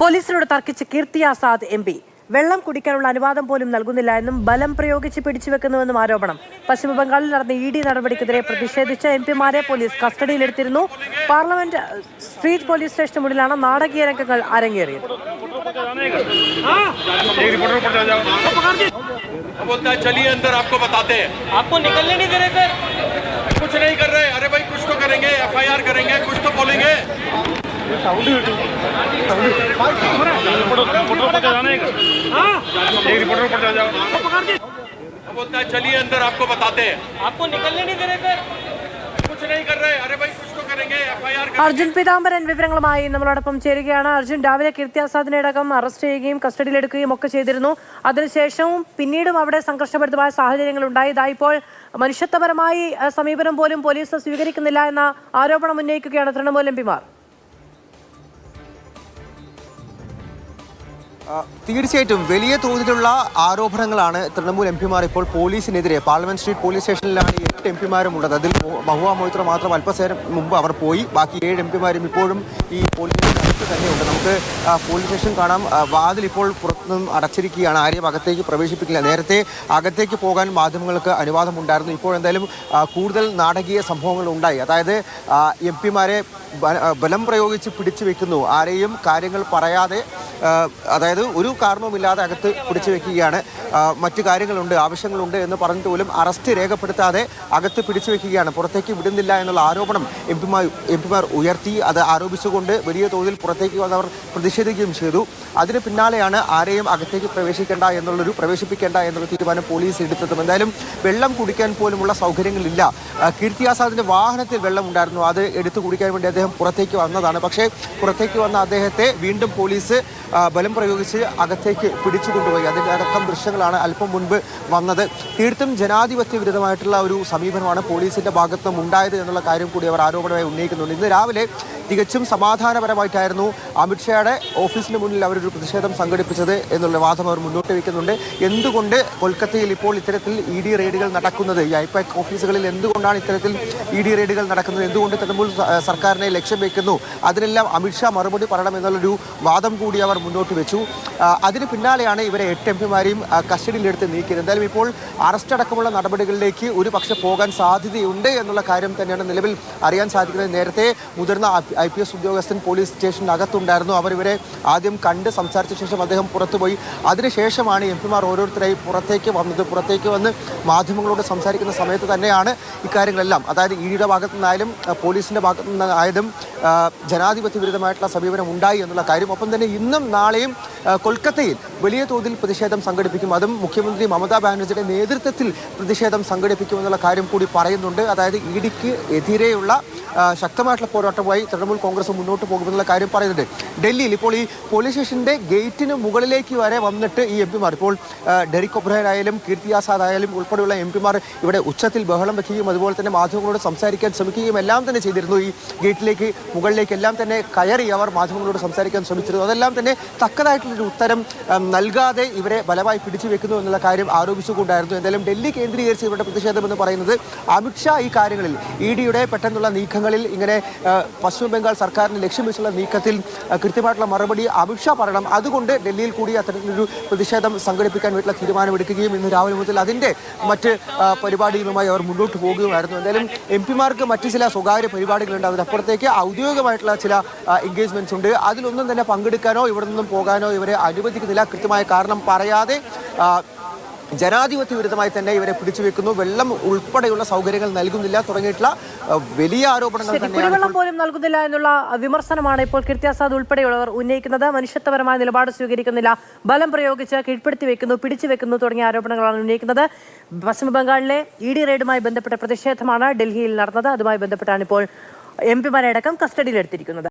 പോലീസിനോട് തർക്കിച്ച് കീർത്തി Azad M P വെള്ളം കുടിക്കാനുള്ള അനുവാദം പോലും നൽകുന്നില്ല എന്നും ബലം പ്രയോഗിച്ച് പിടിച്ചുവെക്കുന്നുവെന്നും ആരോപണം. പശ്ചിമബംഗാളിൽ നടന്ന ഇ ഡി നടപടിക്കെതിരെ പ്രതിഷേധിച്ച എം പിമാരെ പോലീസ് കസ്റ്റഡിയിലെടുത്തിരുന്നു. പാർലമെന്റ് സ്ട്രീറ്റ് പോലീസ് സ്റ്റേഷന് മുന്നിലാണ് നാടകീയ രംഗങ്ങൾ അരങ്ങേറിയത്. चलिए अंदर आपको बताते हैं, आपको निकलने नहीं दे रहे सर, कुछ नहीं कर रहे। अरे भाई कुछ तो करेंगे, एफआईआर करेंगे, कुछ तो बोलेंगे। बोलता है चलिए अंदर आपको बताते हैं, आपको निकलने नहीं दे रहे सर, कुछ नहीं कर रहे। अरे भाई कुछ तो करेंगे, एफआईआर करेंगे। അർജുൻ പീതാംബരൻ വിവരങ്ങളുമായി നമ്മളോടൊപ്പം ചേരുകയാണ്. അർജുൻ, രാവിലെ കീർത്തി ആസാദിനെ അടക്കം അറസ്റ്റ് ചെയ്യുകയും കസ്റ്റഡിയിലെടുക്കുകയും ഒക്കെ ചെയ്തിരുന്നു. അതിനുശേഷവും പിന്നീടും അവിടെ സംഘർഷഭരിതമായ സാഹചര്യങ്ങൾ ഉണ്ടായി. ഇപ്പോൾ മനുഷ്യത്വപരമായി സമീപനം പോലും പോലീസ് സ്വീകരിക്കുന്നില്ല എന്ന ആരോപണം ഉന്നയിക്കുകയാണ് തൃണമൂൽ എം പിമാർ. തീർച്ചയായിട്ടും വലിയ തോതിലുള്ള ആരോപണങ്ങളാണ് തൃണമൂൽ എം പിമാർ ഇപ്പോൾ പോലീസിനെതിരെ. പാർലമെന്റ് സ്ട്രീറ്റ് പോലീസ് സ്റ്റേഷനിലാണ് 8 എം പിമാരും ഉള്ളത്. അതിൽ മഹുവ മൊയ്ത്ര മാത്രം അല്പസേരം മുമ്പ് അവർ പോയി. ബാക്കി 7 എം പിമാരും ഇപ്പോഴും ഈ പോലീസ് സ്റ്റേഷനകത്ത് തന്നെയുണ്ട്. നമുക്ക് പോലീസ് സ്റ്റേഷൻ കാണാം. വാതിൽ ഇപ്പോൾ പുറത്തുനിന്നും അടച്ചിരിക്കുകയാണ്. ആരെയും അകത്തേക്ക് പ്രവേശിപ്പിക്കില്ല. നേരത്തെ അകത്തേക്ക് പോകാൻ മാധ്യമങ്ങൾക്ക് അനുവാദമുണ്ടായിരുന്നു. ഇപ്പോൾ എന്തായാലും കൂടുതൽ നാടകീയ സംഭവങ്ങൾ ഉണ്ടായി. അതായത് എം പിമാരെ ബലം പ്രയോഗിച്ച് പിടിച്ചു വെക്കുന്നു. ആരെയും കാര്യങ്ങൾ പറയാതെ, അതായത് ഒരു കാരണവുമില്ലാതെ അകത്ത് പിടിച്ചു വെക്കുകയാണ്. മറ്റു കാര്യങ്ങളുണ്ട്, ആവശ്യങ്ങളുണ്ട് എന്ന് പറഞ്ഞിട്ട് പോലും അറസ്റ്റ് രേഖപ്പെടുത്താതെ അകത്ത് പിടിച്ചു വെക്കുകയാണ്. പുറത്തേക്ക് വിടുന്നില്ല എന്നുള്ള ആരോപണം എം പിമാർ ഉയർത്തി. അത് ആരോപിച്ചുകൊണ്ട് വലിയ തോതിൽ പുറത്തേക്ക് വന്നവർ പ്രതിഷേധിക്കുകയും ചെയ്തു. അതിന് പിന്നാലെയാണ് ആരെയും അകത്തേക്ക് പ്രവേശിപ്പിക്കേണ്ട എന്നുള്ള തീരുമാനം പോലീസ് എടുത്തതും. എന്തായാലും വെള്ളം കുടിക്കാൻ പോലുമുള്ള സൗകര്യങ്ങളില്ല. കീർത്തി ആസാദിന്റെ വാഹനത്തിൽ വെള്ളം ഉണ്ടായിരുന്നു. അത് എടുത്തു കുടിക്കാൻ വേണ്ടി അദ്ദേഹം പുറത്തേക്ക് വന്നതാണ്. പക്ഷേ പുറത്തേക്ക് വന്ന അദ്ദേഹത്തെ വീണ്ടും പോലീസ് ബലം പ്രയോഗിച്ച് അകത്തേക്ക് പിടിച്ചു കൊണ്ടുപോയി. അതിൻ്റെ അടക്കം ദൃശ്യങ്ങളാണ് അല്പം മുൻപ് വന്നത്. തീർത്തും ജനാധിപത്യ വിരുദ്ധമായിട്ടുള്ള ഒരു സമീപനമാണ് പോലീസിന്റെ ഭാഗത്തുനിന്നും ഉണ്ടായത് എന്നുള്ള കാര്യം കൂടി അവർ ആരോപണമായി ഉന്നയിക്കുന്നുണ്ട്. ഇന്ന് രാവിലെ തികച്ചും സമാധാനപരമായിട്ടായിരുന്നു അമിത്ഷായുടെ ഓഫീസിന് മുന്നിൽ അവരൊരു പ്രതിഷേധം സംഘടിപ്പിച്ചത് എന്നുള്ള വാദം അവർ മുന്നോട്ട് വയ്ക്കുന്നുണ്ട്. എന്തുകൊണ്ട് കൊൽക്കത്തയിൽ ഇപ്പോൾ ഇത്തരത്തിൽ ഇ ഡി റെയ്ഡുകൾ നടക്കുന്നത്, ഈ ഐപാക് ഓഫീസുകളിൽ എന്തുകൊണ്ടാണ് ഇത്തരത്തിൽ ഇ ഡി റെയ്ഡുകൾ നടക്കുന്നത്, എന്തുകൊണ്ട് തൃണമൂൽ സർക്കാരിനെ ലക്ഷ്യം വെക്കുന്നു, അതിനെല്ലാം അമിത്ഷാ മറുപടി പറയണം എന്നുള്ളൊരു വാദം കൂടി അവർ മുന്നോട്ട് വെച്ചു. അതിന് പിന്നാലെയാണ് ഇവരെ 8 എം പിമാരെയും കസ്റ്റഡിയിലെടുത്ത് നീക്കിയത്. എന്തായാലും ഇപ്പോൾ അറസ്റ്റ് അടക്കമുള്ള നടപടികളിലേക്ക് ഒരു പക്ഷേ പോകാൻ സാധ്യതയുണ്ട് എന്നുള്ള കാര്യം തന്നെയാണ് നിലവിൽ അറിയാൻ സാധിക്കുന്നത്. നേരത്തെ മുതിർന്ന IPS ഉദ്യോഗസ്ഥൻ പോലീസ് സ്റ്റേഷനകത്തുണ്ടായിരുന്നു. അവർ ഇവരെ ആദ്യം കണ്ട് സംസാരിച്ച ശേഷം അദ്ദേഹം പുറത്തുപോയി. അതിനുശേഷമാണ് എം പിമാർ ഓരോരുത്തരായി പുറത്തേക്ക് വന്നത്. പുറത്തേക്ക് വന്ന് മാധ്യമങ്ങളോട് സംസാരിക്കുന്ന സമയത്ത് തന്നെയാണ് ഇക്കാര്യങ്ങളെല്ലാം, അതായത് ഇ ഡിയുടെ ഭാഗത്തു നിന്നായാലും പോലീസിൻ്റെ ഭാഗത്തു നിന്നായാലും ജനാധിപത്യ വിരുദ്ധമായിട്ടുള്ള സമീപനം ഉണ്ടായി എന്നുള്ള കാര്യം. ഒപ്പം തന്നെ ഇന്നും നാളെയും കൊൽക്കത്തയിൽ വലിയ തോതിൽ പ്രതിഷേധം സംഘടിപ്പിക്കും. അതും മുഖ്യമന്ത്രി മമതാ ബാനർജിയുടെ നേതൃത്വത്തിൽ പ്രതിഷേധം സംഘടിപ്പിക്കുമെന്നുള്ള കാര്യം കൂടി പറയുന്നുണ്ട്. അതായത് ഇ ഡിക്ക് എതിരെയുള്ള ശക്തമായിട്ടുള്ള പോരാട്ടമായി തൃണമൂൽ കോൺഗ്രസ് മുന്നോട്ട് പോകുമെന്നുള്ള കാര്യം പറയുന്നുണ്ട്. ഡൽഹിയിൽ ഇപ്പോൾ ഈ പോലീസ് സ്റ്റേഷൻ്റെ ഗേറ്റിന് മുകളിലേക്ക് വരെ വന്നിട്ട് ഈ എം പിമാർ, ഇപ്പോൾ ഡെറിക് ഒബ്രയൻ ആയാലും കീർത്തി ആസാദ് ആയാലും ഉൾപ്പെടെയുള്ള എം പിമാർ ഇവിടെ ഉച്ചത്തിൽ ബഹളം വയ്ക്കുകയും അതുപോലെ തന്നെ മാധ്യമങ്ങളോട് സംസാരിക്കാൻ ശ്രമിക്കുകയും എല്ലാം തന്നെ ചെയ്തിരുന്നു. ഈ ഗേറ്റിലേക്ക് മുകളിലേക്ക് എല്ലാം തന്നെ കയറി അവർ മാധ്യമങ്ങളോട് സംസാരിക്കാൻ ശ്രമിച്ചിരുന്നു. അതെല്ലാം തന്നെ തക്കതായിട്ടുള്ളൊരു ഉത്തരം നൽകാതെ ഇവരെ ബലമായി പിടിച്ചു വെക്കുന്നു എന്നുള്ള കാര്യം ആരോപിച്ചുകൊണ്ടായിരുന്നു. എന്തായാലും ഡൽഹി കേന്ദ്രീകരിച്ച് ഇവരുടെ പ്രതിഷേധം എന്ന് പറയുന്നത് അമിത്ഷാ ഈ കാര്യങ്ങളിൽ ഇ ഡിയുടെ പെട്ടെന്നുള്ള നീക്കങ്ങളിൽ, ഇങ്ങനെ പശ്ചിമ ബംഗാൾ സർക്കാരിന് ലക്ഷ്യം വെച്ചുള്ള നീക്കത്തിൽ കൃത്യമായിട്ടുള്ള മറുപടി അമിത്ഷാ പറയണം. അതുകൊണ്ട് ഡൽഹിയിൽ കൂടി അത്തരത്തിലൊരു പ്രതിഷേധം സംഘടിപ്പിക്കാൻ വേണ്ടിയുള്ള തീരുമാനമെടുക്കുകയും ഇന്ന് രാവിലെ മുതൽ അതിൻ്റെ മറ്റ് പരിപാടികളുമായി അവർ മുന്നോട്ട് പോകുകയായിരുന്നു. എന്തായാലും എം പിമാർക്ക് മറ്റ് ചില സ്വകാര്യ പരിപാടികളുണ്ട്. അതിനപ്പുറത്തേക്ക് ഔദ്യോഗികമായിട്ടുള്ള ചില എൻഗേജ്മെന്റ്സ് ഉണ്ട്. അതിലൊന്നും തന്നെ പങ്കെടുക്കാനോ ഇവിടെ നിന്നും പോകാനോ ഇവരെ അനുവദിക്കുന്നില്ല. കൃത്യമായ കാരണം പറയാതെ ജനാധിപത്യ വിരുദ്ധമായി തന്നെ ഇവരെ പിടിച്ചു വെക്കുന്നു. വെള്ളം ഉൾപ്പെടെയുള്ള സൗകര്യങ്ങൾ നൽകുന്നില്ല തുടങ്ങിയിട്ടുള്ള വലിയ ആരോപണങ്ങൾ തന്നെയാണ്. കുടിവെള്ളം പോലും നൽകുന്നില്ല എന്നുള്ള വിമർശനമാണ് ഇപ്പോൾ കീർത്തി ആസാദ് ഉൾപ്പെടെയുള്ളവർ ഉന്നയിക്കുന്നത്. മനുഷ്യത്വപരമായ നിലപാട് സ്വീകരിക്കുന്നില്ല, ബലം പ്രയോഗിച്ച് കീഴ്പ്പെടുത്തി വെക്കുന്നു, പിടിച്ചു വെക്കുന്നു തുടങ്ങിയ ആരോപണങ്ങളാണ് ഉന്നയിക്കുന്നത്. പശ്ചിമ ബംഗാളിലെ ഇ ഡി റെയ്ഡുമായി ബന്ധപ്പെട്ട പ്രതിഷേധമാണ് ഡൽഹിയിൽ നടന്നത്. അതുമായി ബന്ധപ്പെട്ടാണ് ഇപ്പോൾ എം പിമാരെ അടക്കം കസ്റ്റഡിയിലെടുത്തിരിക്കുന്നത്.